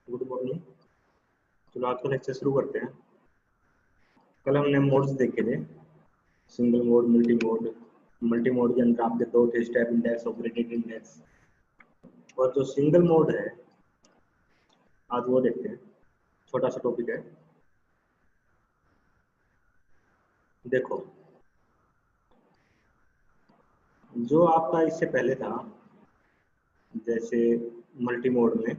Good morning. चलो आज का लेक्चर शुरू करते हैं। कल हमने मोड्स देखे थे, single mode, multi mode. Multi mode के अंदर आपके दो थे, स्टेप इंडेक्स और ग्रेडिएंट इंडेक्स। और जो सिंगल मोड है आज वो देखते हैं। छोटा सा टॉपिक है। देखो, जो आपका इससे पहले था, जैसे मल्टी मोड में,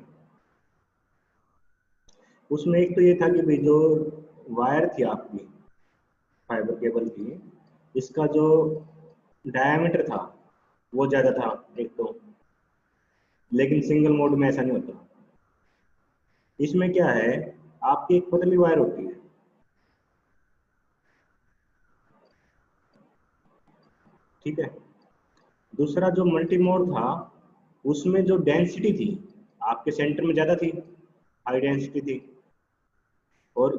उसमें एक तो ये था कि भाई जो वायर थी आपकी फाइबर केबल की, इसका जो डायमीटर था वो ज़्यादा था एक तो। लेकिन सिंगल मोड में ऐसा नहीं होता। इसमें क्या है, आपकी एक पतली वायर होती है, ठीक है। दूसरा जो मल्टी मोड था, उसमें जो डेंसिटी थी आपके सेंटर में ज़्यादा थी, हाई डेंसिटी थी। और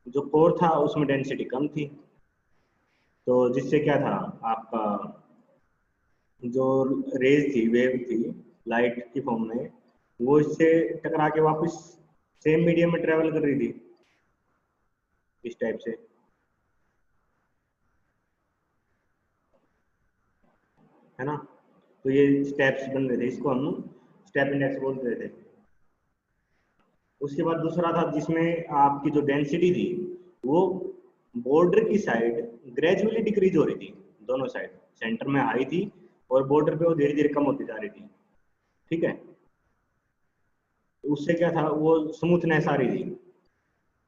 जो कोर था उसमें डेंसिटी कम थी। तो जिससे क्या था, आपका जो रेज थी, वेव थी लाइट की फॉर्म में, वो इससे टकरा के वापस सेम मीडियम में ट्रेवल कर रही थी, इस टाइप से, है ना। तो ये स्टेप्स बन रहे थे, इसको हम स्टेप इंडेक्स बोल रहे थे। उसके बाद दूसरा था जिसमें आपकी जो डेंसिटी थी वो बॉर्डर की साइड ग्रेजुअली डिक्रीज हो रही थी, दोनों साइड। सेंटर में हाई थी और बॉर्डर पे वो धीरे धीरे कम होती जा रही थी, ठीक है। उससे क्या था, वो स्मूथनेस आ रही थी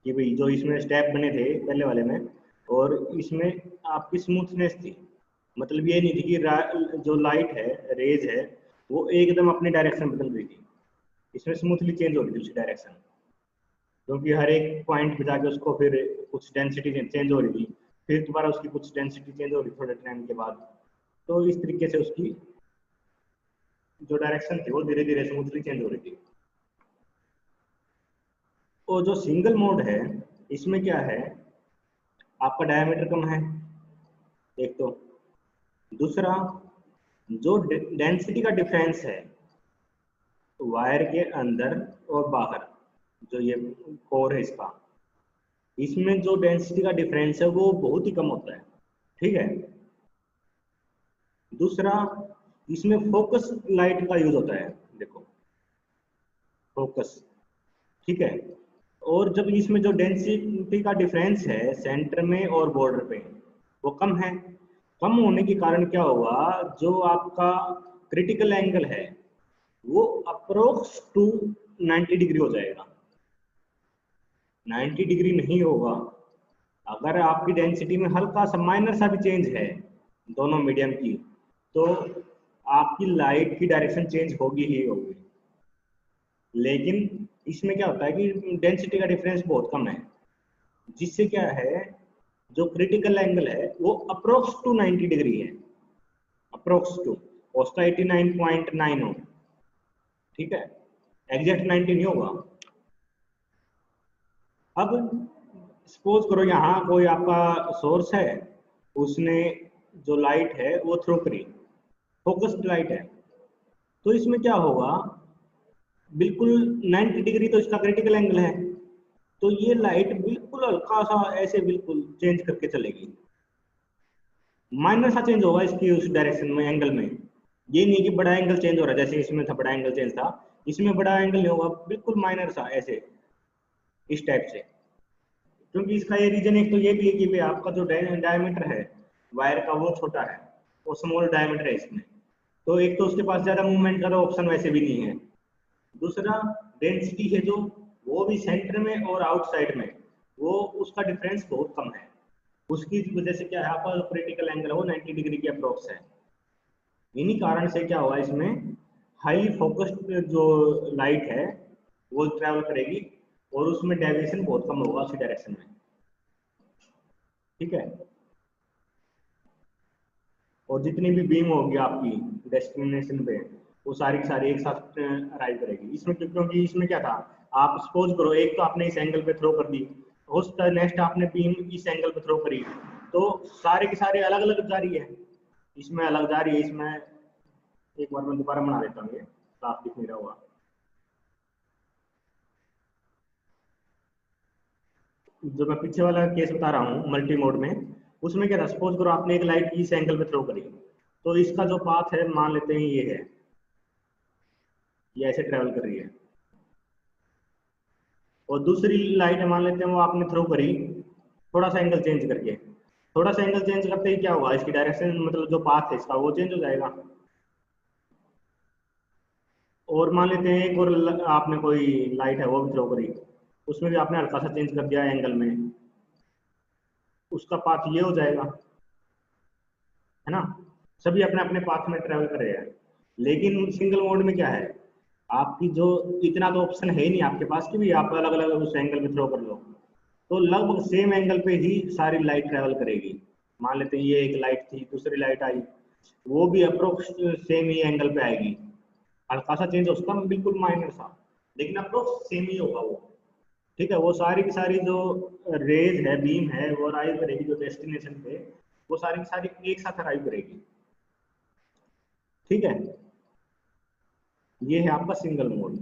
कि भाई जो इसमें स्टेप बने थे पहले वाले में और इसमें आपकी स्मूथनेस थी। मतलब ये नहीं थी कि जो लाइट है, रेज है, वो एकदम अपनी डायरेक्शन बदल रही थी। इसमें स्मूथली चेंज हो रही थी उसकी डायरेक्शन, क्योंकि हर एक पॉइंट पे जाके उसको फिर कुछ डेंसिटी चेंज हो रही थी, फिर दोबारा उसकी कुछ डेंसिटी चेंज हो रही थी थोड़े टाइम के बाद। तो इस तरीके से उसकी जो डायरेक्शन थी वो धीरे धीरे स्मूथली चेंज हो रही थी। और जो सिंगल मोड है, इसमें क्या है, आपका डायमीटर कम है एक तो। दूसरा, जो डेंसिटी का डिफरेंस है वायर के अंदर और बाहर, जो ये कोर है इसका, इसमें जो डेंसिटी का डिफरेंस है वो बहुत ही कम होता है, ठीक है। दूसरा, इसमें फोकस लाइट का यूज होता है, देखो, फोकस, ठीक है। और जब इसमें जो डेंसिटी का डिफरेंस है सेंटर में और बॉर्डर पे, वो कम है। कम होने के कारण क्या होगा, जो आपका क्रिटिकल एंगल है वो अप्रोक्स टू 90 डिग्री हो जाएगा। 90 डिग्री नहीं होगा। अगर आपकी डेंसिटी में हल्का सा माइनर सा भी चेंज है दोनों मीडियम की, तो आपकी लाइट की डायरेक्शन चेंज होगी ही होगी। लेकिन इसमें क्या होता है कि डेंसिटी का डिफरेंस बहुत कम है, जिससे क्या है, जो क्रिटिकल एंगल है वो अप्रोक्स टू 90 डिग्री है, अप्रोक्स टू, उसका 89.9 हो, ठीक है। एग्जैक्ट 90 नहीं होगा। अब सपोज करो यहाँ कोई आपका सोर्स है, उसने जो लाइट है वो थ्रो करी, फोकस्ड लाइट है, तो इसमें क्या होगा, बिल्कुल 90 डिग्री तो इसका क्रिटिकल एंगल है, तो ये लाइट बिल्कुल हल्का सा ऐसे बिल्कुल चेंज करके चलेगी। माइनर सा चेंज होगा इसकी उस डायरेक्शन में, एंगल में। ये नहीं कि बड़ा एंगल चेंज हो रहा है, जैसे इसमें था बड़ा एंगल चेंज था, इसमें बड़ा एंगल नहीं होगा, बिल्कुल माइनर सा ऐसे, इस टाइप से। क्योंकि इसका ये रीजन एक तो ये भी है कि भाई आपका जो डायमीटर है वायर का वो छोटा है, वो स्मॉल डायमीटर है इसमें, तो एक तो उसके पास ज्यादा मूवमेंट का तो ऑप्शन वैसे भी नहीं है। दूसरा, डेंसिटी है जो, वो भी सेंटर में और आउटसाइड में, वो उसका डिफरेंस बहुत कम है। उसकी वजह से क्या है, आपका क्रिटिकल एंगल वो 90 डिग्री के अप्रोक्स है। इन्हीं कारण से क्या हुआ, इसमें हाईली फोकस्ड जो लाइट है वो ट्रैवल करेगी और उसमें डेविएशन बहुत कम होगा उसी डायरेक्शन में। ठीक है, और जितनी भी बीम होगी आपकी डेस्टिनेशन पे, वो सारी की सारी एक साथ अराइव करेगी। इसमें क्योंकि इसमें क्या था, आप सपोज करो एक तो आपने इस एंगल पे थ्रो कर दी, उसका नेक्स्ट आपने बीम इस एंगल पे थ्रो करी, तो सारे के सारे अलग अलग जा रही है। इसमें अलग जा रही है, इसमें एक बार मैं दोबारा बना देता हूँ, ये साफ दिख नहीं रहा हुआ। जो मैं पीछे वाला केस बता रहा हूँ मल्टी मोड में, उसमें क्या था, सपोज करो आपने एक लाइट इस एंगल पे थ्रो करी, तो इसका जो पाथ है मान लेते हैं ये है, ये ऐसे ट्रेवल कर रही है। और दूसरी लाइट मान लेते हैं वो आपने थ्रो करी थोड़ा सा एंगल चेंज करके, थोड़ा सा एंगल चेंज करते ही क्या हुआ, इसकी डायरेक्शन मतलब जो पाथ है इसका वो चेंज हो जाएगा। और मान लेते हैं एक और आपने कोई लाइट है वो भी थ्रो करी, उसमें भी आपने हल्का सा चेंज कर दिया एंगल में, उसका पाथ ये हो जाएगा, है ना। सभी अपने अपने पाथ में ट्रेवल कर रहे हैं। लेकिन सिंगल मोड में क्या है, आपकी जो इतना तो ऑप्शन है ही नहीं आपके पास कि भी आप अलग अलग उस एंगल में थ्रो कर लो, तो लगभग सेम एंगल पे ही सारी लाइट ट्रेवल करेगी। मान लेते हैं ये एक लाइट थी, दूसरी लाइट आई, वो भी अप्रोक्स सेम ही एंगल पे आएगी, हल्का सा चेंज उसका बिल्कुल माइनर सा, लेकिन अप्रोक्स सेम ही होगा वो। ठीक है, वो सारी की सारी जो रेज है, बीम है, वो अराइव करेगी जो डेस्टिनेशन पे, वो सारी की सारी एक साथ अराइव करेगी। ठीक है, ये है आपका सिंगल मोड।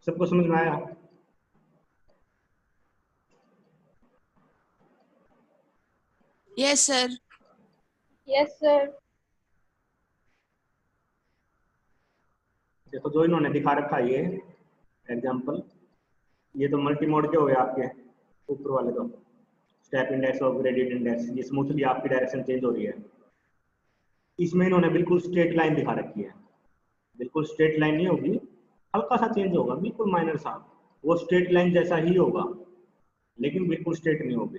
सबको समझ में आया? Yes sir. Yes sir. देखो जो इन्होंने दिखा रखा है ये एग्जांपल, ये तो मल्टी मोड के हो गए आपके ऊपर वाले, तो स्टेप इंडेक्स और ग्रेडियंट इंडेक्स, ये स्मूथली आपकी डायरेक्शन चेंज हो रही है। इसमें इन्होंने बिल्कुल स्ट्रेट लाइन दिखा रखी है, बिल्कुल स्ट्रेट लाइन नहीं होगी, हल्का सा चेंज होगा, बिल्कुल माइनर सा, वो स्ट्रेट लाइन जैसा ही होगा लेकिन बिल्कुल स्ट्रेट नहीं होगी।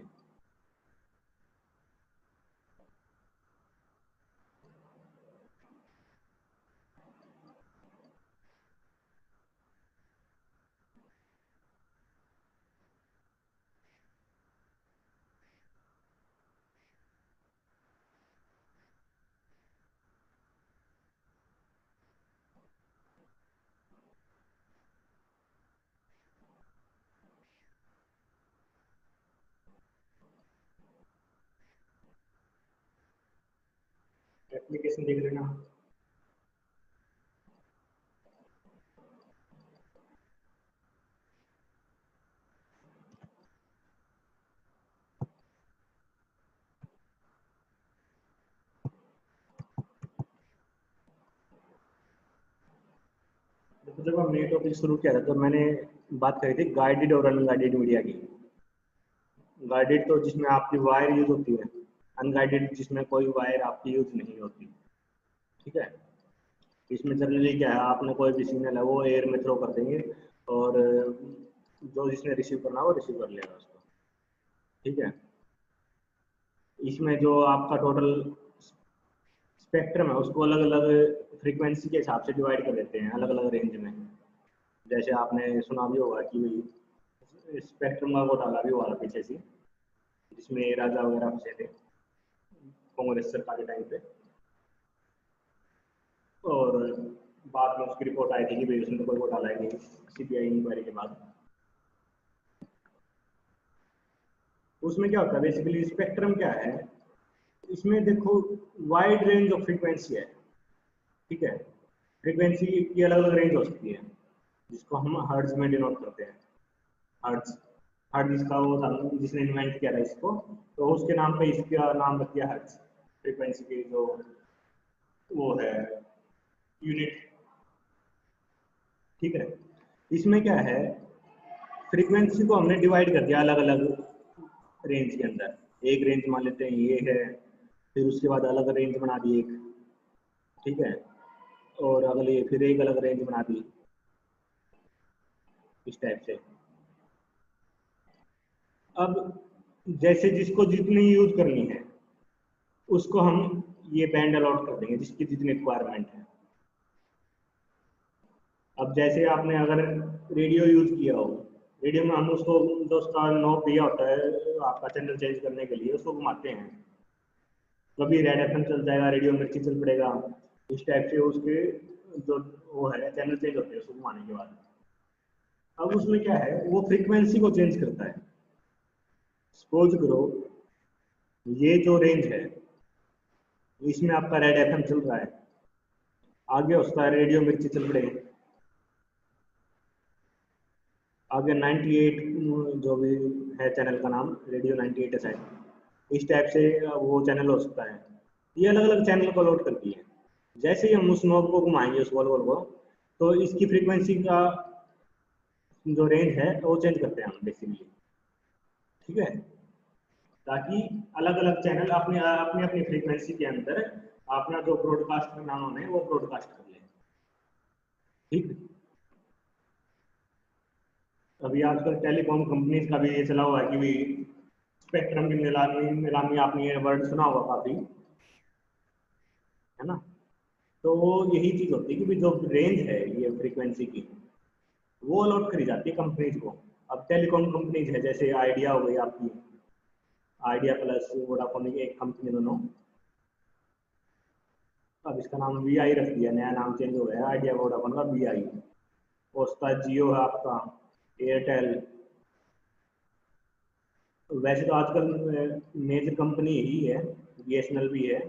एप्लीकेशन देख लेना। देखो जब हमने ये टॉपिक शुरू किया था तो मैंने बात करी थी गाइडेड और अनगाइडेड मीडिया की। गाइडेड तो जिसमें आपकी वायर यूज होती है, अनगाइडेड जिसमें कोई वायर आपकी यूज नहीं होती। ठीक है, इसमें जनरली क्या है, आपने कोई भी सिग्नल है वो एयर में थ्रो कर देंगे और जो जिसने रिसीव करना है वो रिसीव कर लेगा उसको। ठीक है, इसमें जो आपका टोटल स्पेक्ट्रम है उसको अलग अलग फ्रीक्वेंसी के हिसाब से डिवाइड कर देते हैं, अलग अलग रेंज में। जैसे आपने सुना भी होगा कि स्पेक्ट्रम का घोटाला भी हुआ था पीछे से, जिसमें राजा वगैरह फंसे थे कांग्रेस सरकार के टाइम पे, और बाद में उसकी रिपोर्ट आई थी कि भाई उसमें तो कोई घोटाला ही नहीं, सीबीआई इंक्वायरी के बाद। उसमें क्या होता है बेसिकली, स्पेक्ट्रम क्या है, इसमें देखो वाइड रेंज ऑफ फ्रीक्वेंसी है। ठीक है, फ्रीक्वेंसी की अलग अलग रेंज हो सकती है जिसको हम हर्ट्ज में डिनोट करते हैं। हर्ट्ज, हर्ट्ज जिसका वो था जिसने इन्वेंट किया था इसको, तो उसके नाम पे इसका नाम रख दिया हर्ट्ज, फ्रीक्वेंसी की जो वो है यूनिट। ठीक है, इसमें क्या है, फ्रीक्वेंसी को हमने डिवाइड कर दिया अलग अलग रेंज के अंदर। एक रेंज मान लेते हैं ये है, फिर उसके बाद अलग रेंज बना दी एक, ठीक है, और अगली फिर एक अलग रेंज बना दी। इस टाइप से। अब जैसे जिसको जितनी यूज करनी है उसको हम ये बैंड अलॉट कर देंगे जिसकी जितनी रिक्वायरमेंट है। अब जैसे आपने अगर रेडियो यूज किया हो, रेडियो में हम उसको जो उसका नॉब दिया होता है आपका चैनल चेंज करने के लिए, उसको घुमाते हैं, कभी रेड एफएम चल जाएगा, रेडियो मिर्ची चल पड़ेगा, इस टाइप से उसके जो वो है चैनल चेंज होते हैं उसको घुमाने के बाद। अब उसमें क्या है, वो फ्रीक्वेंसी को चेंज करता है। सपोज करो ये जो रेंज है इसमें आपका रेड एफएम चल रहा है, आगे उसका रेडियो मिर्ची चल रहे हैं, आगे 98 जो भी है चैनल का नाम, रेडियो 98 है शायद, इस टाइप से वो चैनल हो सकता है। ये अलग अलग चैनल को लोड करती है। जैसे ही हम उस नॉब को घुमाएंगे उस बॉल को, तो इसकी फ्रीक्वेंसी का जो रेंज है वो चेंज करते हैं हम बेसिकली, ठीक है, ताकि अलग अलग चैनल अपने अपनी अपनी फ्रीक्वेंसी के अंदर अपना जो ब्रॉडकास्ट करना उन्होंने वो ब्रॉडकास्ट कर ले। ठीक, अभी आजकल टेलीकॉम कंपनीज का भी ये चला हुआ है कि भी स्पेक्ट्रम की नीलामी नीलामी, आपने ये वर्ड सुना होगा काफी, है ना। तो वो यही चीज होती है कि भी जो रेंज है ये फ्रीक्वेंसी की वो अलॉट करी जाती है कंपनीज को। अब टेलीकॉम कंपनीज है जैसे आइडिया हो गई आपकी, आइडिया प्लस वोडाफोन की एक कंपनी दोनों, अब इसका नाम वीआई रख दिया, नया नाम चेंज हो गया आइडिया वोडाफोन का वीआई। उसका जियो है आपका, एयरटेल। वैसे तो आजकल मेजर कंपनी ही है, बीएसएनएल भी है,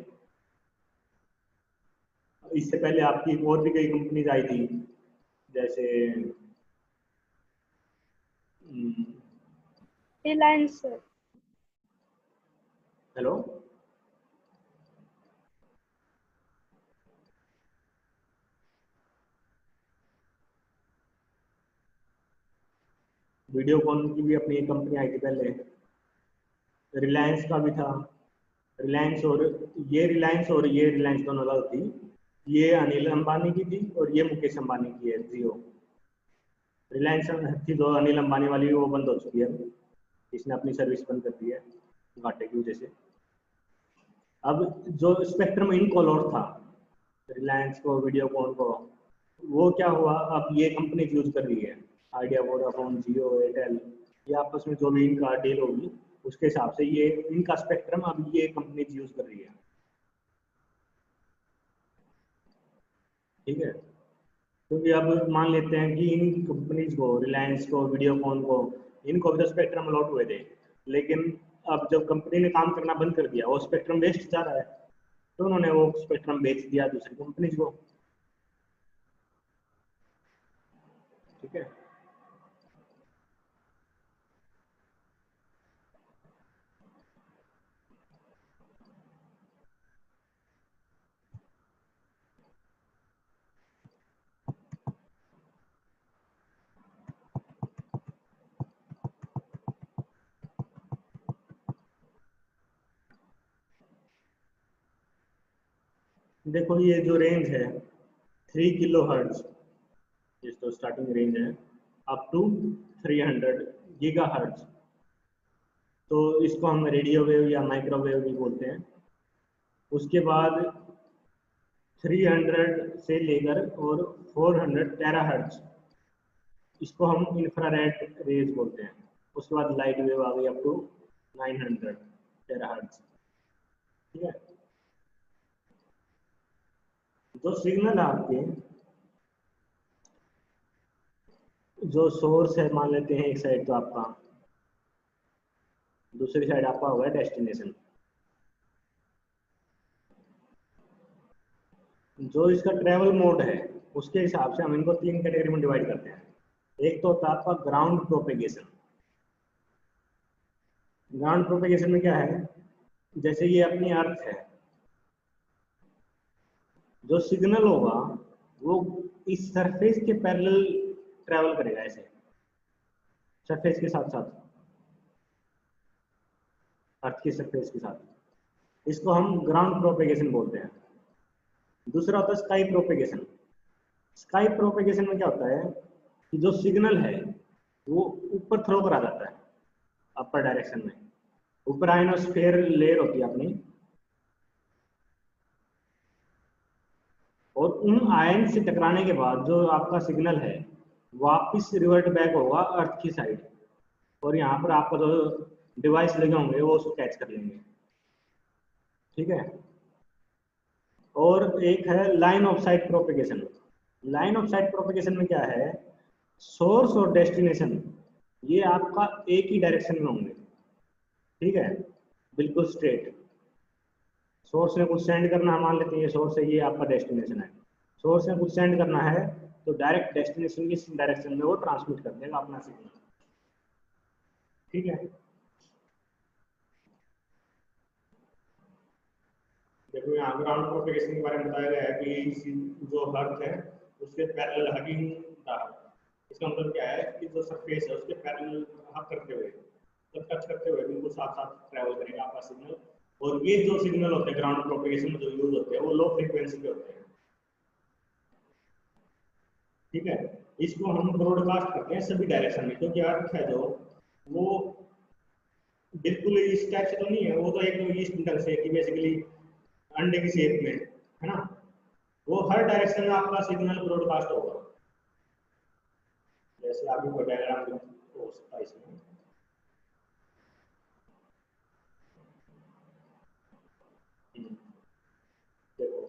इससे पहले आपकी और भी कई कंपनीज आई थी जैसे रिलायंस सर। हेलो, वीडियोकॉन की भी अपनी एक कंपनी आई थी पहले, रिलायंस का भी था। रिलायंस और ये रिलायंस दोनों अलग थी, ये अनिल अंबानी की थी और ये मुकेश अंबानी की है जियो। रिलायंस थी जो अनिल अंबानी वाली, वो बंद हो चुकी है, इसने अपनी सर्विस बंद कर दी है घाटे की वजह से। अब जो स्पेक्ट्रम इन कॉलर था रिलायंस को, वीडियोकॉन को, वो क्या हुआ, अब ये कंपनी यूज कर रही है, आइडिया वोडाफोन जियो एयरटेल, ये आपस में जो भी इनका डील होगी उसके हिसाब से ये इनका स्पेक्ट्रम अब ये कंपनी यूज कर रही है। ठीक है, क्योंकि अब मान लेते हैं कि इन कंपनीज को, रिलायंस को, वीडियोकॉन को, इनको भी तो स्पेक्ट्रम अलॉट हुए थे, लेकिन अब जब कंपनी ने काम करना बंद कर दिया वो स्पेक्ट्रम वेस्ट जा रहा है, तो उन्होंने वो स्पेक्ट्रम बेच दिया दूसरी कंपनीज को। ठीक है, देखो ये जो रेंज है 3 किलो हर्ट्ज, ये तो स्टार्टिंग रेंज है, अप टू 300 गीगा हर्ट्ज। तो इसको हम रेडियो वेव या माइक्रोवेव भी बोलते हैं। उसके बाद 300 से लेकर और 400 टेराहर्ट्ज, इसको हम इंफ्रारेड रेज बोलते हैं। उसके बाद लाइट वेव आ गई अप टू 900 टेराहर्ट्ज। ठीक है, जो सिग्नल है आपके, जो सोर्स है मान लेते हैं एक साइड तो आपका, दूसरी साइड आपका होगा डेस्टिनेशन। जो इसका ट्रेवल मोड है उसके हिसाब से हम इनको 3 कैटेगरी में डिवाइड करते हैं। एक तो होता है आपका ग्राउंड प्रोपेगेशन। ग्राउंड प्रोपेगेशन में क्या है, जैसे ये अपनी अर्थ है, जो सिग्नल होगा वो इस सरफेस के पैरेलल ट्रेवल करेगा, ऐसे सरफेस के साथ साथ, अर्थ की सरफेस के साथ, इसको हम ग्राउंड प्रोपेगेशन बोलते हैं। दूसरा होता है स्काई प्रोपेगेशन। स्काई प्रोपेगेशन में क्या होता है कि जो सिग्नल है वो ऊपर थ्रो करा जाता है अपर डायरेक्शन में। ऊपर आयनोस्फीयर लेयर होती है अपनी, और उन आयन से टकराने के बाद जो आपका सिग्नल है वापस रिवर्ट बैक होगा अर्थ की साइड, और यहाँ पर आपका जो डिवाइस लगे होंगे वो उसको कैच कर लेंगे। ठीक है। और एक है line of site propagation. Line of site propagation में क्या है, सोर्स और डेस्टिनेशन ये आपका एक ही डायरेक्शन में होंगे। ठीक है, बिल्कुल स्ट्रेट। सोर्स ने कुछ सेंड करना है, मान लेते हैं ये सोर्स है, ये आपका डेस्टिनेशन है। सोर्स ने कुछ सेंड करना है तो डायरेक्ट डेस्टिनेशन की डायरेक्शन में वो ट्रांसमिट कर देगा अपना सिग्नल। ठीक है। देखो यहाँ ग्राउंड प्रोपेगेशन के बारे में बताया गया है कि जो अर्थ है उसके पैरेलल हगिंग द, इसका मतलब क्या है कि जो सरफेस है उसके पैरेलल हग करते हुए, जब टच करते हुए बिल्कुल साथ साथ ट्रैवल करेगा आपका सिग्नल। और ये जो सिग्नल होते हैं ग्राउंड प्रोपेगेशन में जो यूज होते हैं वो लो फ्रीक्वेंसी के होते हैं। ठीक है। इसको हम ब्रॉडकास्ट करते हैं सभी डायरेक्शन में, क्योंकि अर्थ है जो वो बिल्कुल इस टाइप से तो नहीं है, वो तो एक इस ढंग से कि बेसिकली अंडे की शेप में है ना, वो हर डायरेक्शन में आपका सिग्नल ब्रॉडकास्ट होगा। जैसे आगे कोई डायग्राम हो सकता है इसमें। देखो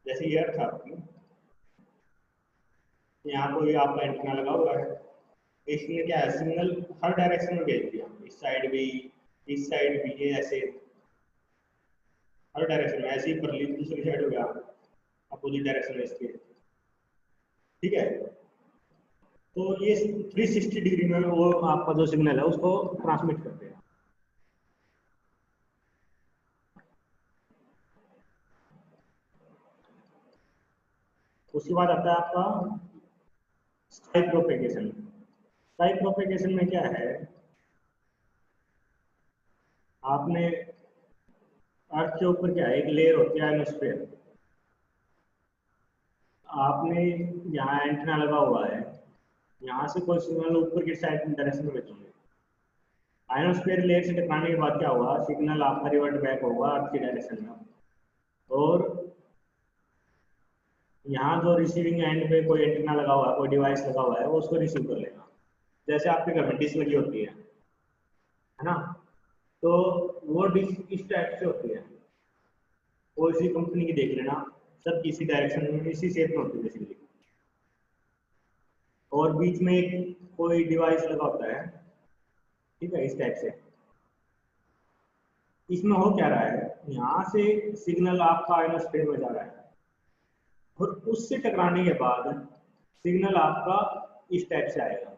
जैसे ये अर्थ आपकी, यहाँ कोई आपका एंटीना लगा हुआ है, इसमें क्या है सिग्नल हर डायरेक्शन में भेज दिया, इस साइड भी, इस साइड भी, ये ऐसे हर डायरेक्शन में। ऐसे ही परली दूसरी साइड हो गया अपोजिट डायरेक्शन में इसके। ठीक है। तो ये 360 डिग्री में वो आपका जो सिग्नल है उसको ट्रांसमिट कर देगा। उसके बाद आता है आपका स्काई प्रोपेगेशन। स्काई प्रोपेगेशन में क्या है, आपने अर्थ के ऊपर क्या है एक लेयर होती है आयनोस्फीयर, आपने यहाँ एंटीना लगा हुआ है, यहाँ से कोई सिग्नल ऊपर की साइड में डायरेक्शन में भेजोगे। आयनोस्फीयर लेयर से टकराने के बाद क्या होगा, सिग्नल आपका रिवर्ट बैक होगा अर्थ की डायरेक्शन में, और यहाँ जो रिसीविंग एंड पे कोई एंटीना लगा हुआ है, कोई डिवाइस लगा हुआ है, वो उसको रिसीव कर लेगा। जैसे आपके घर में डिश लगी होती है ना, तो वो डिश इस टाइप से होती है, वो इसी कंपनी की देख लेना, सब इसी डायरेक्शन में इसी शेप में होती है बेसिकली, और बीच में एक कोई डिवाइस लगा होता है। ठीक है, इस टाइप से। इसमें हो क्या रहा है, यहाँ से सिग्नल आपका आयनोस्फीयर में जा रहा है, और उससे टकराने के बाद सिग्नल आपका इस टाइप से आएगा।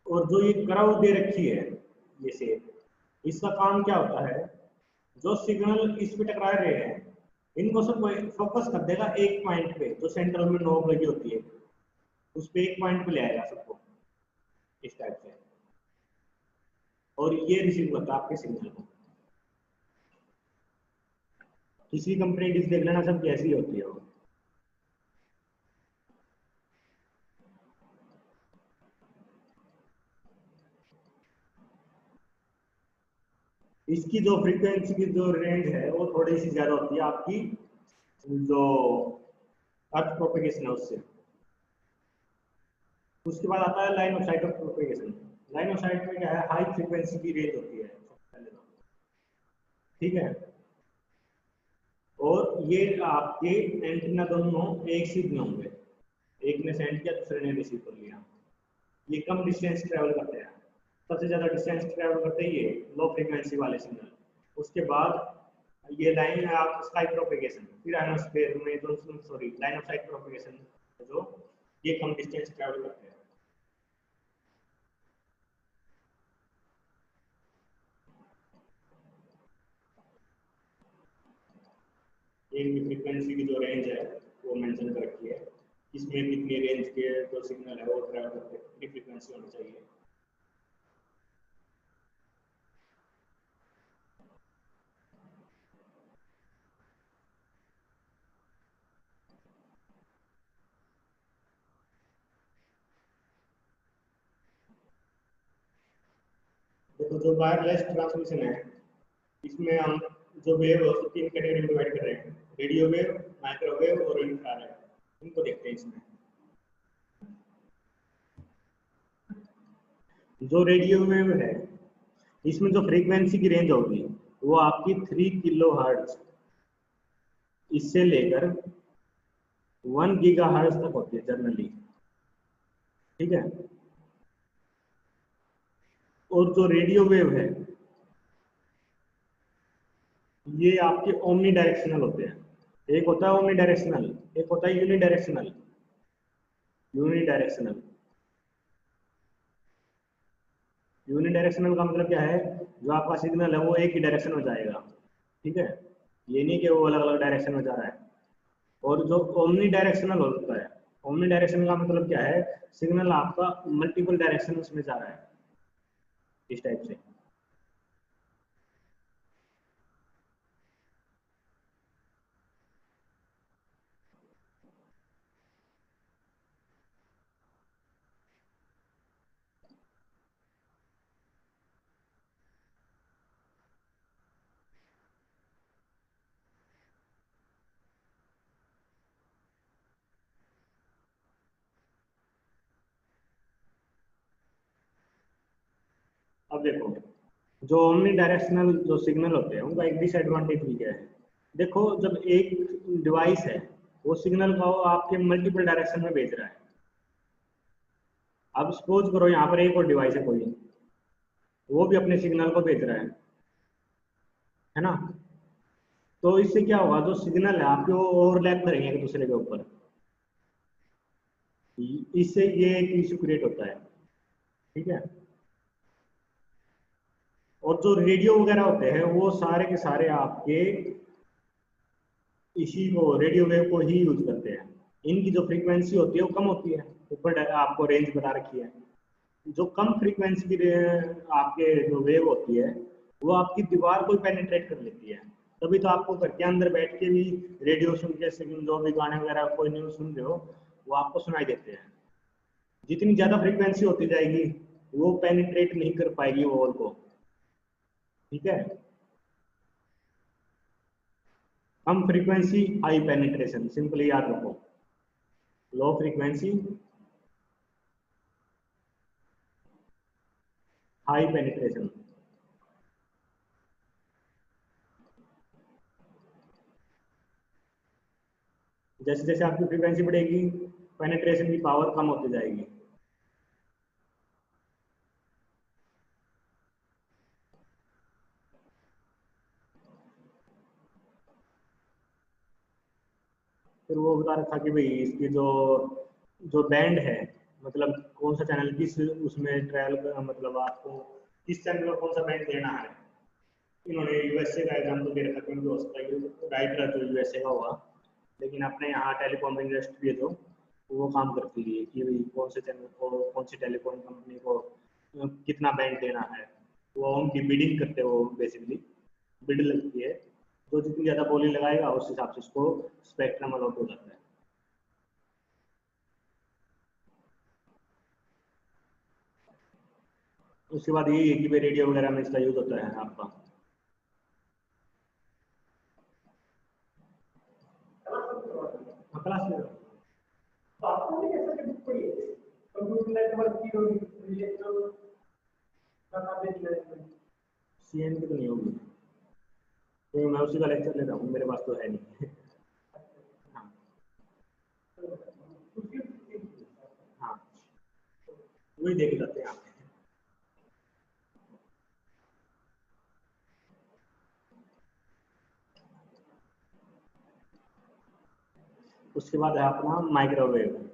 और जो ये कर्व दे रखी है ये शेप, इसका काम क्या होता है, जो सिग्नल इस पे टकरा रहे हैं इनको सब फोकस कर देगा एक पॉइंट पे, जो सेंट्रल में नोब लगी होती है उस पे एक पॉइंट पे ले आएगा सबको इस टाइप से, और ये रिसीव करता है आपके सिग्नल को। तीसरी कंपनी डिश देख लेना, सब कैसी होती है वो। इसकी जो फ्रीक्वेंसी की जो रेंज है वो थोड़ी सी ज्यादा होती है आपकी जो अर्थ प्रोपेगेशन है उससे। उसके बाद आता है line of site of propagation. Line of site में क्या है, हाई फ्रीक्वेंसी की रेंज होती है पहले तो। ठीक है। और ये आपके एंटीना दोनों एक सीध में होंगे, एक ने सेंड किया दूसरे ने रिसीव कर लिया। ये कम डिस्टेंस ट्रेवल करते हैं, सबसे ज्यादा डिस्टेंस ट्रेवल करते हैं ये लो फ्रीक्वेंसी वाले सिग्नल। उसके बाद ये लाइन है आप स्काई प्रोपेगेशन, फिर आयनोस्फीयर में जो sorry line of site propagation जो ये कम डिस्टेंस ट्रेवल करते हैं। एक भी फ्रीक्वेंसी की जो रेंज है वो मेंशन कर रखी है, इसमें कितनी रेंज के जो सिग्नल है वो ट्रेवल करते हैं, कितनी फ्रीक्वेंसी होनी चाहिए। देखो जो वायरलेस ट्रांसमिशन है, इसमें हम जो वेव है उसको 3 कैटेगरी में डिवाइड कर रहे हैं, रेडियो वेव, माइक्रोवेव और इंफ्रारेड। इनको देखते हैं। इसमें जो रेडियो वेव है, इसमें जो फ्रीक्वेंसी की रेंज होगी वो आपकी 3 किलो हर्ट्ज इससे लेकर 1 गीगा हर्ट्ज तक होती है जनरली, ठीक है। और जो रेडियो वेव है ये आपके ओमनी डायरेक्शनल होते हैं। एक होता है ओमनी डायरेक्शनल, एक होता है unidirectional. Unidirectional unidirectional का मतलब क्या है, जो आपका सिग्नल है वो एक ही डायरेक्शन में जाएगा, ठीक है। ये नहीं कि वो अलग अलग डायरेक्शन में जा रहा है। और जो ओमनी डायरेक्शनल होता है, ओमनी डायरेक्शन का मतलब क्या है, सिग्नल आपका मल्टीपल डायरेक्शन में जा रहा है, इस टाइप से। अब देखो, जो ओमनी डायरेक्शनल जो सिग्नल होते हैं उनका एक डिसएडवांटेज भी क्या है। देखो, जब एक डिवाइस है वो सिग्नल को आपके मल्टीपल डायरेक्शन में भेज रहा है। अब सपोज करो यहाँ पर एक और डिवाइस है कोई, वो भी अपने सिग्नल को भेज रहा है ना। तो इससे क्या होगा, जो सिग्नल है आपके वो ओवरलैप करेंगे एक दूसरे के ऊपर। इससे ये एक इशू क्रिएट होता है, ठीक है। और जो रेडियो वगैरह होते हैं वो सारे के सारे आपके इसी को रेडियो वेव को ही यूज करते हैं। इनकी जो फ्रीक्वेंसी होती है वो कम होती है, ऊपर आपको रेंज बता रखी है। जो कम फ्रीक्वेंसी की आपके जो वेव होती है वो आपकी दीवार को पेनिट्रेट कर लेती है। तभी तो आपको घर के अंदर बैठ के भी रेडियो सुन के जो भी गाने वगैरह कोई न्यूज सुन रहे हो वो आपको सुनाई देते हैं। जितनी ज्यादा फ्रीक्वेंसी होती जाएगी वो पेनिट्रेट नहीं कर पाएगी वॉल को, ठीक है। कम फ्रीक्वेंसी हाई पेनिट्रेशन, सिंपली याद रखो। Low frequency high penetration. जैसे जैसे आपकी फ्रीक्वेंसी बढ़ेगी पेनिट्रेशन की पावर कम होती जाएगी। फिर वो बता रखा कि भाई इसकी जो जो बैंड है, मतलब कौन सा चैनल किस उसमें ट्रायल, मतलब आपको किस चैनल में कौन सा बैंड देना है। इन्होंने यूएसए का एग्जाम्पल दे रखा, क्योंकि हो सकता है कि राइटर जो यूएसए का हुआ, लेकिन अपने यहाँ टेलीकॉम इंडस्ट्री है जो वो काम करती है कि भाई कौन से चैनल को कौन सी टेलीकॉम कंपनी को कितना बैंड देना है। वो उनकी बिडिंग करते हो, बेसिकली बिड लगती है, तो जितनी ज़्यादा बोली लगाएगा उस हिसाब से उसको स्पेक्ट्रम अलॉट हो जाता है। उसके बाद यही है कि भाई रेडियो वगैरह में इसका यूज होता है आपका। क्लास में सीएन की तो नहीं होगी, तो मैं उसी का लेक्चर ले रहा हूँ, मेरे पास तो है नहीं। हाँ हाँ, वही देख जाते हैं आप। उसके बाद है अपना माइक्रोवेव।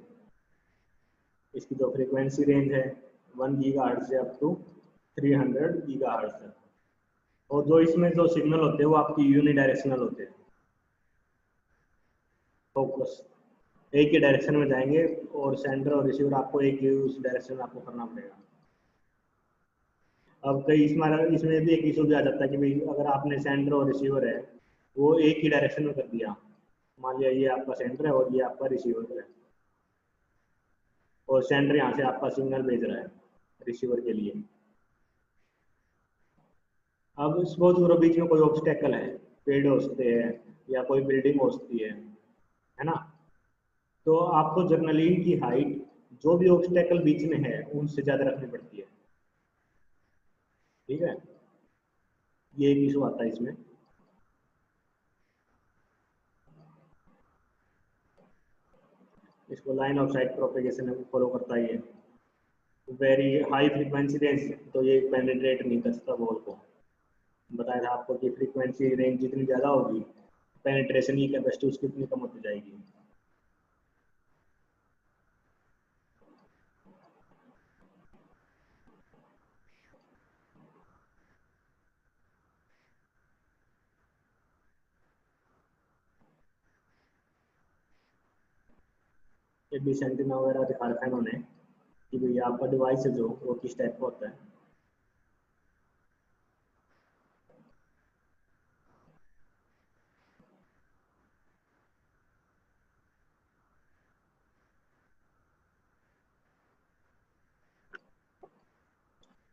इसकी जो फ्रीक्वेंसी रेंज है 1 गीगा हर्ट्ज से अप टू 300 गीगा हर्ट्ज तक। और जो इसमें जो सिग्नल होते हैं वो आपकी यूनि डायरेक्शनल होते हैं, फोकस एक ही डायरेक्शन में जाएंगे, और सेंटर और रिसीवर आपको एक ही उस डायरेक्शन में आपको करना पड़ेगा। अब कई इसमें भी एक इशू भी आ जाता है कि भाई अगर आपने सेंटर और रिसीवर है वो एक ही डायरेक्शन में कर दिया, मान लिया ये आपका सेंटर है और ये आपका रिसीवर है, और सेंटर यहाँ से आपका सिग्नल भेज रहा है रिसीवर के लिए, अब सपोज करो बीच में कोई ऑब्स्टेकल है, पेड़ हो सकते हैं या कोई बिल्डिंग हो सकती है ना। तो आपको जर्नलिन की हाइट जो भी ऑब्स्टेकल बीच में है उनसे ज़्यादा रखनी पड़ती है। ठीक है, ये एक इशू आता है इसमें। इसको line of site propagation follow करता ही है। वेरी हाई फ्रीक्वेंसी रेंज तो ये पेनिट्रेट नहीं कर सकता बॉल को। बताया था आपको कि फ्रीक्वेंसी रेंज जितनी ज़्यादा होगी पेनिट्रेशन की कैपेसिटी उसकी उतनी कम होती जाएगी। ये भी सेंटीना वगैरह दिखा रखा है इन्होंने कि भैया आपका डिवाइस है जो वो किस टाइप का होता है।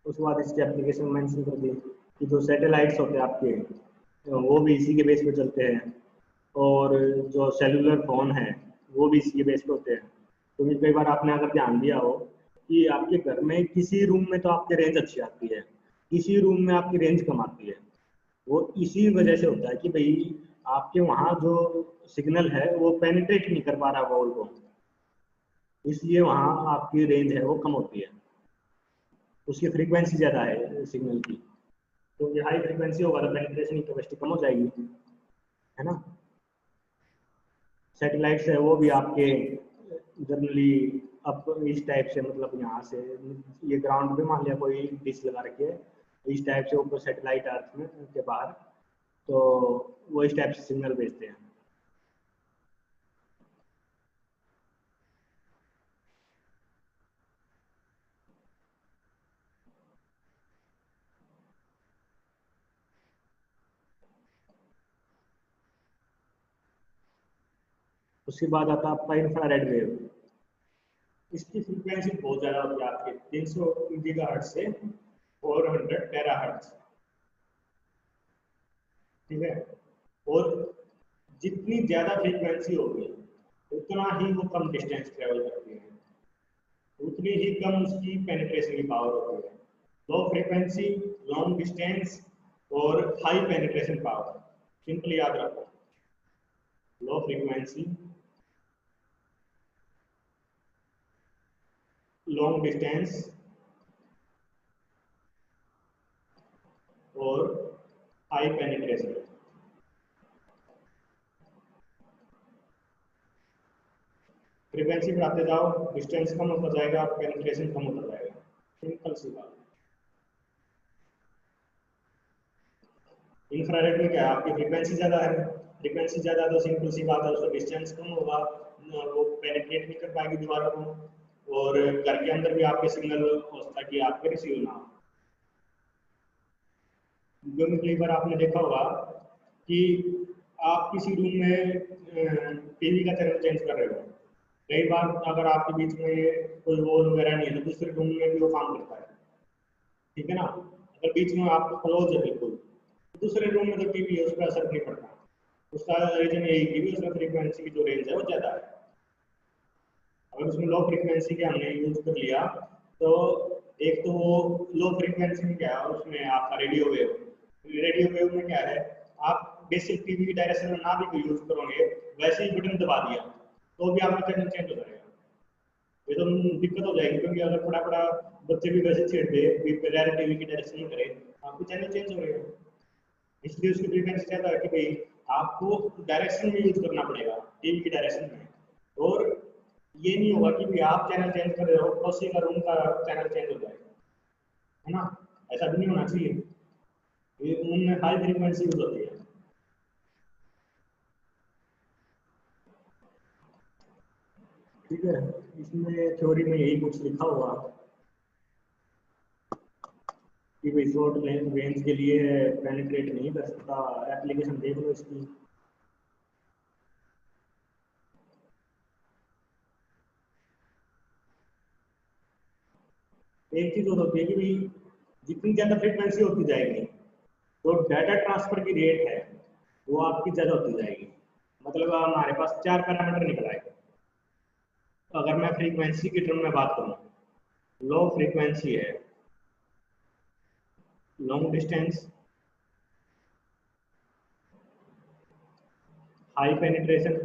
उसके बाद इसकी एप्लीकेशन मेंशन कर दी कि जो सैटेलाइट्स होते हैं आपके वो भी इसी के बेस पे चलते हैं, और जो सेलुलर फोन है वो भी इसी के बेस पे होते हैं। क्योंकि कई बार आपने अगर ध्यान दिया हो कि आपके घर में किसी रूम में तो आपकी रेंज अच्छी आती है, किसी रूम में आपकी रेंज कम आती है। वो इसी वजह से होता है कि भाई आपके वहाँ जो सिग्नल है वो पेनिट्रेट नहीं कर पा रहा वॉल को, इसलिए वहाँ आपकी रेंज है वो कम होती है, उसकी फ्रीक्वेंसी ज़्यादा है सिग्नल की। तो ये हाई फ्रीक्वेंसी होगा तो पेनिट्रेशन की कैपेसिटी कम हो जाएगी, है ना। सैटेलाइट्स है वो भी आपके जनरली अब इस टाइप से, मतलब यहाँ से ये ग्राउंड पे मान लिया कोई डिश लगा रखी है, इस टाइप से ऊपर सैटेलाइट अर्थ में के बाहर, तो वो इस टाइप से सिग्नल भेजते हैं। उसके बाद आता है आपका इंफ्रारेड वेव। इसकी फ्रीक्वेंसी बहुत ज़्यादा होती है आपके 300 गीगाहर्ट्ज से 400 टेराहर्ट्ज। ठीक है, और जितनी ज़्यादा फ्रीक्वेंसी होगी उतना ही वो कम डिस्टेंस ट्रेवल करती है, उतनी ही कम उसकी पेनिट्रेशन की पावर होती है। लो फ्रीक्वेंसी, लॉन्ग डिस्टेंस और हाई पेनिट्रेशन पावर, सिंपली याद रखो। लो फ्रीक्वेंसी, लॉन्ग डिस्टेंस और हाई पेनिट्रेशन। फ्रीक्वेंसी बढ़ाते जाओ, डिस्टेंस कम होता जाएगा, पेनिट्रेशन कम होता जाएगा, सिंपल सी बात। इंफ्रारेड में क्या है, आपकी फ्रीक्वेंसी ज़्यादा है, फ्रीक्वेंसी ज़्यादा तो सिंपल सी बात है उसका डिस्टेंस कम होगा, वो पेनिट्रेट नहीं कर पाएगी दीवारों को, और घर के अंदर भी आपके सिग्नल हो सकता है कि आपके रिसीव ना हो। क्योंकि कई बार आपने देखा होगा कि आप किसी रूम में टीवी का चैनल चेंज कर रहे हो, कई बार अगर आपके बीच में कोई वॉल वगैरह नहीं है तो दूसरे रूम में भी वो काम करता है। ठीक है ना, अगर बीच में आपको क्लोज है बिल्कुल, दूसरे रूम में तो टीवी है उस पर असर नहीं पड़ता। उसका रीजन यही कि उसमें फ्रीक्वेंसी की जो रेंज है वो ज़्यादा है। अगर उसमें लो फ्रीक्वेंसी के हमने यूज कर लिया तो एक तो वो लो फ्रीक्वेंसी में क्या है, उसमें आपका रेडियो वेव, रेडियो वेव में क्या है, आप बेसिक टीवी की डायरेक्शन में ना भी कोई यूज करोगे, वैसे ही बटन दबा दिया तो भी आपका चैनल चेंज हो जाएगा। ये तो दिक्कत हो जाएगी, क्योंकि अगर बड़ा बड़ा बच्चे भी वैसे छेड़ दे बगैर टीवी की डायरेक्शन में करे, आपको चैनल चेंज हो रहेगा। इसलिए उसकी फ्रीक्वेंसी ज़्यादा है कि भाई आपको डायरेक्शन में यूज करना पड़ेगा, टीवी की डायरेक्शन में। और ये नहीं होगा कि भाई आप चैनल चेंज कर रहे हो पड़ोसी का रूम का चैनल चेंज हो जाएगा, है ना। ऐसा भी नहीं होना चाहिए, ये उनमें हाई फ्रीक्वेंसी यूज होती है। ठीक है, इसमें थ्योरी में यही कुछ लिखा हुआ कि भाई शॉर्ट रेंज के लिए पेनिट्रेट नहीं कर सकता, एप्लीकेशन देख लो इसकी। एक चीज और होती है कि भाई जितनी ज्यादा फ्रीक्वेंसी होती जाएगी तो डाटा ट्रांसफर की रेट है वो आपकी ज्यादा होती जाएगी। मतलब हमारे पास 4 पैरामीटर निकल आएगा। अगर मैं फ्रीक्वेंसी की टर्म में बात करूं, लो फ्रीक्वेंसी है, लॉन्ग डिस्टेंस, हाई पेनिट्रेशन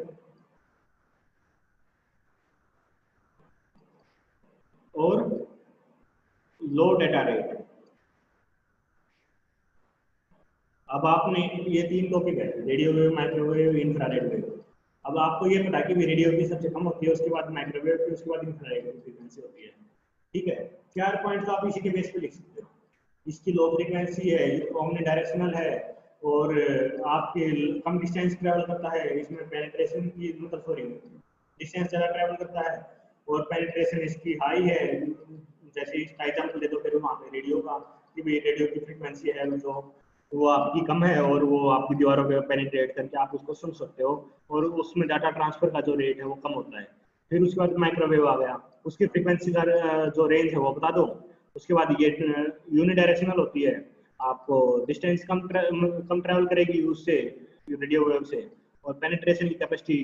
और लो डाटा रेट। अब आपने ये 3 टॉपिक है, radio wave, microwave, infrared wave. अब आपको ये पता कि रेडियो की सबसे कम होती है, उसके बाद माइक्रोवेव की, उसके बाद इंफ्रारेड की फ्रीक्वेंसी होती है। ठीक है, 4 पॉइंट तो आप इसी के बेस पे लिख सकते हो। इसकी लो फ्रीक्वेंसी है, ओमनी डायरेक्शनल है और आपके कम डिस्टेंस ट्रैवल करता है, इसमें पेनिट्रेशन की मतलब सॉरी डिस्टेंस ज़्यादा ट्रैवल करता है और पेनिट्रेशन इसकी हाई है। जैसे इसका एग्जाम्पल दे दो फिर वहाँ पे रेडियो का कि भाई रेडियो की फ्रीक्वेंसी है जो वो आपकी कम है और वो आपकी दीवारों पे पेनिट्रेट करके आप उसको सुन सकते हो और उसमें डाटा ट्रांसफर का जो रेट है वो कम होता है। फिर उसके बाद माइक्रोवेव आ गया, उसकी फ्रीक्वेंसी का जो रेंज है वो बता दो। उसके बाद ये यूनिडायरेक्शनल होती है, आपको डिस्टेंस कम ट्रैवल करेगी उससे, रेडियो वेव से, और पेनिट्रेशन की कैपेसिटी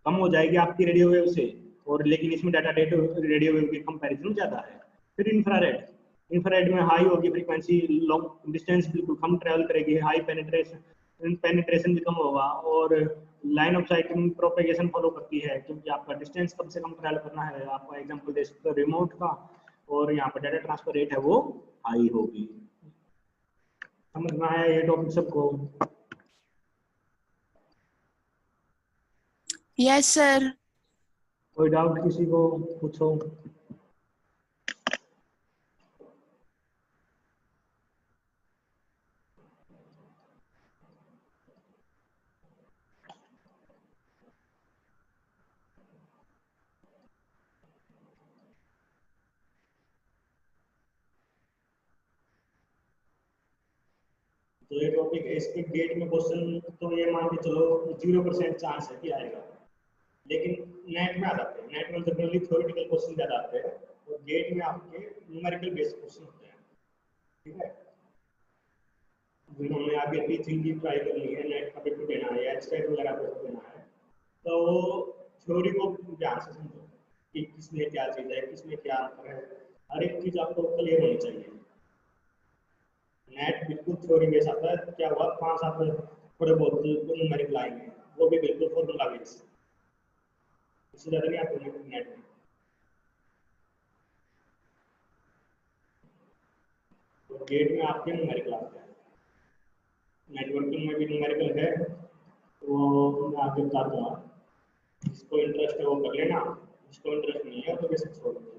कम हो जाएगी आपकी रेडियो वेव से, और लेकिन इसमें डाटा रेट रेडियो वेव के कंपैरिजन ज़्यादा है। फिर इंफ्रारेड, इंफ्रारेड में हाई होगी फ्रीक्वेंसी, लॉन्ग डिस्टेंस बिल्कुल कम ट्रैवल करेगी, हाई पेनिट्रेशन भी कम होगा और line of site propagation follow करती है क्योंकि आपका डिस्टेंस कम से कम ट्रैवल करना है। आपका एग्जांपल दे सकते हो रिमोट का, और यहाँ पर डाटा ट्रांसफर रेट है वो हाई होगी। समझ में आया ये टॉपिक सबको? Yes sir. कोई डाउट किसी को पूछो। तो ये टॉपिक है, इसके गेट में क्वेश्चन तो ये मान के चलो 0% चांस है कि आएगा, लेकिन नेट में आ जाते हैं। नेट में जनरली थ्योरेटिकल क्वेश्चन ज्यादा आते हैं और गेट में आपके न्यूमेरिकल बेस्ड क्वेश्चन होते हैं। ठीक है, जिन्होंने आगे टीचिंग की ट्राई करनी है, नेट का पेपर देना है या एचटेट वगैरह पेपर देना है, तो थ्योरी को ध्यान से समझो कि किसमें क्या चीज है, किसमें क्या अंतर है, हर एक चीज आपको क्लियर होनी चाहिए। नेट बिल्कुल थ्योरी बेस आता है, क्या हुआ 5-7 थोड़े बहुत न्यूमेरिकल आएंगे, वो भी बिल्कुल फॉर्मूला बेस, इससे ज़्यादा नहीं आपको नेट में। तो गेट में आपके न्यूमेरिकल आते हैं, नेटवर्किंग में भी न्यूमेरिकल है, वो मैं आपको बताता हूँ। जिसको इंटरेस्ट है वो कर लेना, जिसको इंटरेस्ट नहीं है तो बेसिक छोड़ देना,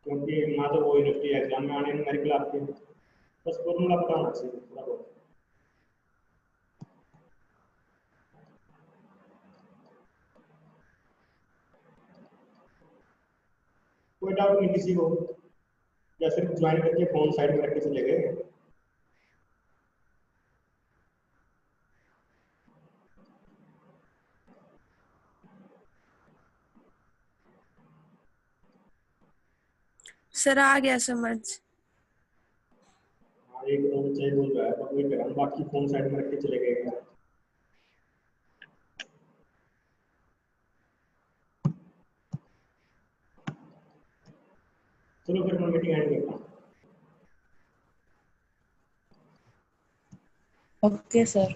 क्योंकि ना तो वो यूनिवर्सिटी एग्जाम में आने न्यूमेरिकल आते हैं, बस फॉर्मूला पता होना चाहिए थोड़ा बहुत। कोई डाउट नहीं किसी को, या सिर्फ ज्वाइन करके फोन साइड में रख के चले गए? सर आ गया समझ। हाँ, एक दो बच्चे बोल रहा है पब्लिक कर, बाकी फोन साइड में रख के चले गए क्या? चलो फिर मैं मीटिंग एंड करता हूँ। Okay sir.